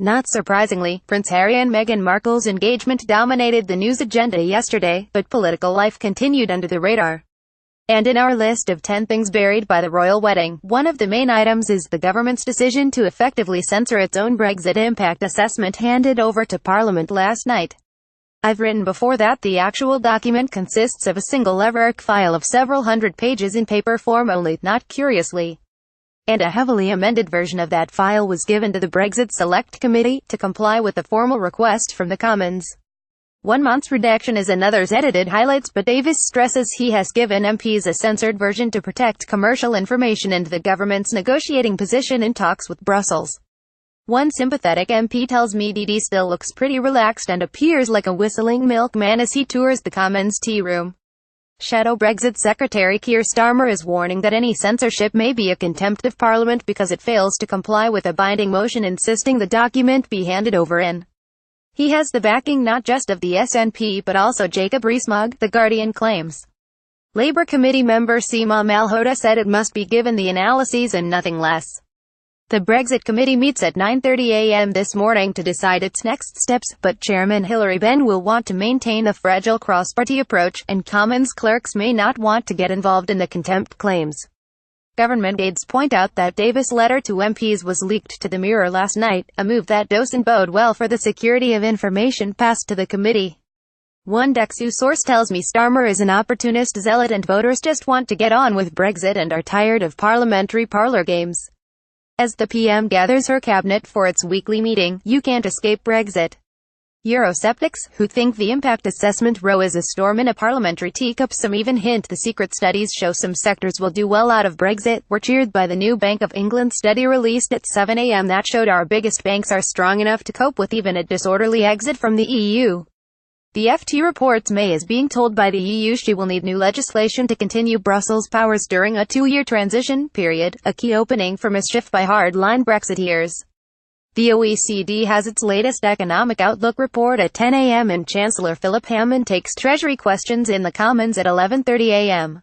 Not surprisingly, Prince Harry and Meghan Markle's engagement dominated the news agenda yesterday, but political life continued under the radar. And in our list of 10 things buried by the royal wedding, one of the main items is the government's decision to effectively censor its own Brexit impact assessment handed over to Parliament last night. I've written before that the actual document consists of a single leverarch file of several hundred pages in paper form only, not curiously. And a heavily amended version of that file was given to the Brexit Select Committee, to comply with the formal request from the Commons. One month's redaction is another's edited highlights, but Davis stresses he has given MPs a censored version to protect commercial information and the government's negotiating position in talks with Brussels. One sympathetic MP tells me DD still looks pretty relaxed and appears like a whistling milkman as he tours the Commons tea room. Shadow Brexit Secretary Keir Starmer is warning that any censorship may be a contempt of Parliament because it fails to comply with a binding motion insisting the document be handed over in. He has the backing not just of the SNP but also Jacob Rees-Mogg, The Guardian claims. Labour committee member Seema Malhotra said it must be given the analyses and nothing less. The Brexit committee meets at 9:30 a.m. this morning to decide its next steps, but Chairman Hilary Benn will want to maintain a fragile cross-party approach, and Commons clerks may not want to get involved in the contempt claims. Government aides point out that Davis' letter to MPs was leaked to the Mirror last night, a move that doesn't bode well for the security of information passed to the committee. One Dexu source tells me Starmer is an opportunist zealot and voters just want to get on with Brexit and are tired of parliamentary parlour games. As the PM gathers her cabinet for its weekly meeting, you can't escape Brexit. Eurosceptics, who think the impact assessment row is a storm in a parliamentary teacup, some even hint the secret studies show some sectors will do well out of Brexit, were cheered by the new Bank of England study released at 7 a.m. that showed our biggest banks are strong enough to cope with even a disorderly exit from the EU. The FT reports May is being told by the EU she will need new legislation to continue Brussels' powers during a 2-year transition period, a key opening for mischief by hardline Brexiteers. The OECD has its latest economic outlook report at 10 a.m. and Chancellor Philip Hammond takes Treasury questions in the Commons at 11:30 a.m.